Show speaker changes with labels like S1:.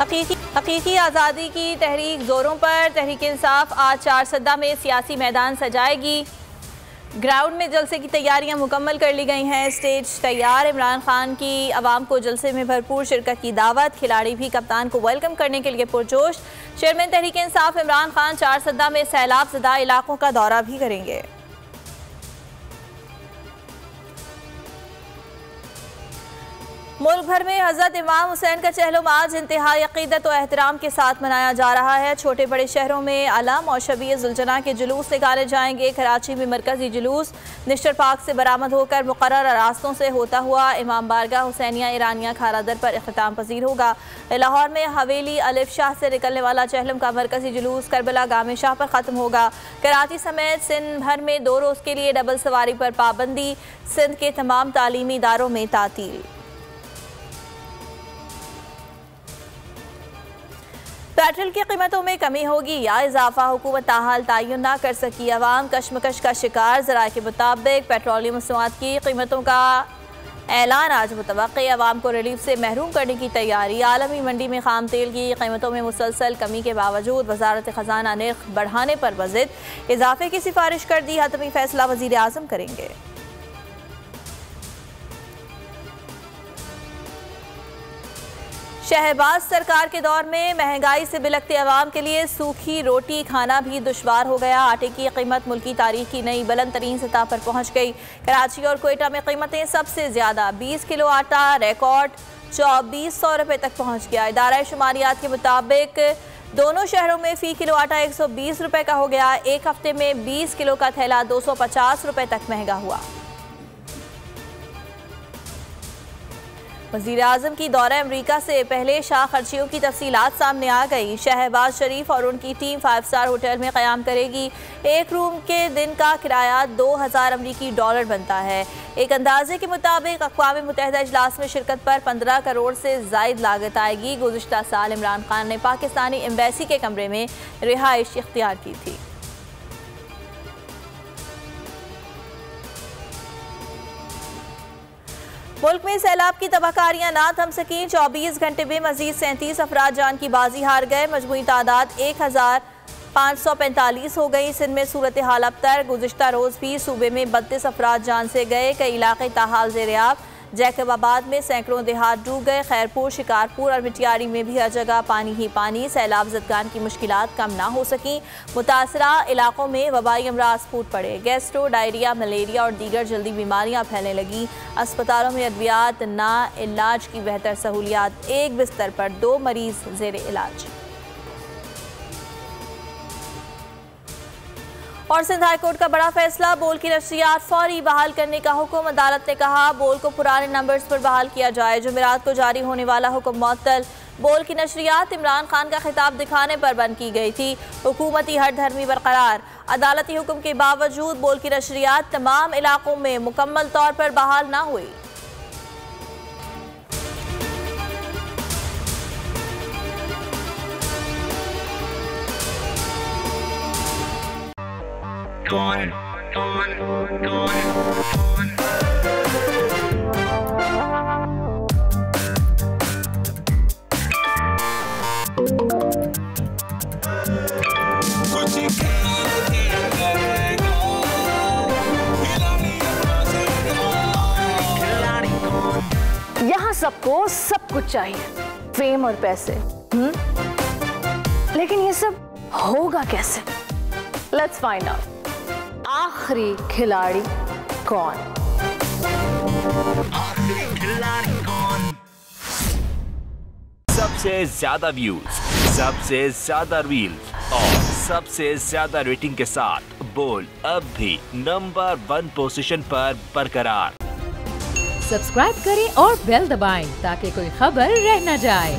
S1: हकीकी आज़ादी की तहरीक जोरों पर। तहरीक इंसाफ आज चारसद्दा में सियासी मैदान सजाएगी। ग्राउंड में जलसे की तैयारियां मुकम्मल कर ली गई हैं। स्टेज तैयार। इमरान खान की आवाम को जलसे में भरपूर शिरकत की दावत। खिलाड़ी भी कप्तान को वेलकम करने के लिए पुरजोश। चेयरमैन तहरीक इंसाफ इमरान खान चारसद्दा में सैलाब ज़दा इलाकों का दौरा भी करेंगे। मुल्क भर में हज़रत इमाम हुसैन का चहलम आज इंतहाई अक़ीदत और एहतराम के साथ मनाया जा रहा है। छोटे बड़े शहरों में अलम और शबीए जुलजना के जुलूस निकाले जाएंगे। कराची में मरकजी जुलूस निश्तर पार्क से बरामद होकर मुकर्रर रास्तों से होता हुआ इमाम बारगाह हुसैनिया ईरानिया खारादर पर इख्तिताम पजीर होगा। लाहौर में हवेली अलिफ शाह से निकलने वाला चहलम का मरकजी जुलूस करबला गामे शाह पर ख़त्म होगा। कराची समेत सिंध भर में 2 रोज़ के लिए डबल सवारी पर पाबंदी। सिंध के तमाम तालीमी इदारों में तातील। पेट्रोल की कीमतों में कमी होगी या इजाफा, हुकूमत ताहाल तयन ना कर सकी। अवाम कशमकश का शिकार। ज़राए के मुताबिक पेट्रोलियम मसनूआत की कीमतों का ऐलान आज मुतवक्की। अवाम को रिलीफ से महरूम करने की तैयारी। आलमी मंडी में खाम तेल की कीमतों में मुसलसल कमी के बावजूद वजारत खजाना निर्ख बढ़ाने पर मज़ीद इजाफे की सिफारिश कर दी। हतमी फैसला वज़ीर आज़म करेंगे। शहबाज सरकार के दौर में महंगाई से बिलखते अवाम के लिए सूखी रोटी खाना भी दुश्वार हो गया। आटे की कीमत मुल्की तारीख की नई बुलंद तरीन सतह पर पहुंच गई। कराची और कोयटा में कीमतें सबसे ज़्यादा। 20 किलो आटा रिकॉर्ड 2400 रुपये तक पहुंच गया। इदारा शुमारियात के मुताबिक दोनों शहरों में फ़ी किलो आटा 120 रुपये का हो गया। एक हफ्ते में 20 किलो का थैला 250 रुपये तक महंगा हुआ। वज़ीर आज़म की दौरा अमरीका से पहले शाह खर्चियों की तफसीलात सामने आ गई। शहबाज शरीफ और उनकी टीम 5 स्टार होटल में क़याम करेगी। एक रूम के दिन का किराया 2000 अमरीकी डॉलर बनता है। एक अंदाजे के मुताबिक अक़वाम मुत्तहिदा इजलास में शिरकत पर 15 करोड़ से ज़ायद लागत आएगी। गुज़िश्ता साल इमरान खान ने पाकिस्तानी एम्बेसी के कमरे में रिहाइश इख्तियार की थी। मुल्क में सैलाब की तबाहकारियां ना थम सकीं। 24 घंटे में मजीद 37 अफराद जान की बाजी हार गए। मजमूई तादाद 1545 हो गई। सिंध में सूरत हाल अबतर। गुज़िश्ता रोज़ भी सूबे में 32 अफराद जान से गए। कई इलाके ताहाल ज़ेर-ए-आब। जैकबाबाद में सैकड़ों देहात डूब गए। खैरपुर, शिकारपुर और मिटियारी में भी हर जगह पानी ही पानी। सैलाब ज़दगान की मुश्किलात कम ना हो सकी। मुतासरा इलाकों में वबाई अमराज फूट पड़े। गैस्ट्रो, डायरिया, मलेरिया और दीगर जल्दी बीमारियां फैलने लगी। अस्पतालों में अद्वियात ना, इलाज की बेहतर सहूलियात। एक बिस्तर पर 2 मरीज ज़ेर इलाज। और सिंध हाई कोर्ट का बड़ा फैसला। बोल की नशरियात फौरी बहाल करने का हुक्म। अदालत ने कहा बोल को पुराने नंबर्स पर बहाल किया जाए। जुमेरात को जारी होने वाला हुक्म मुअत्तल। बोल की नशरियात इमरान खान का खिताब दिखाने पर बंद की गई थी। हुकूमती हर धर्मी बरकरार। अदालती हुक्म के बावजूद बोल की नशरियात तमाम इलाकों में मुकम्मल तौर पर बहाल ना हुई।
S2: यहाँ सबको सब कुछ चाहिए, फेम और पैसे। लेकिन ये सब होगा कैसे? Let's find out. आखिरी खिलाड़ी कौन?
S3: सबसे ज्यादा व्यूज, सबसे ज्यादा रील्स और सबसे ज्यादा रेटिंग के साथ बोल अब भी नंबर 1 पोजीशन पर बरकरार।
S4: सब्सक्राइब करें और बेल दबाएं ताकि कोई खबर रह न जाए।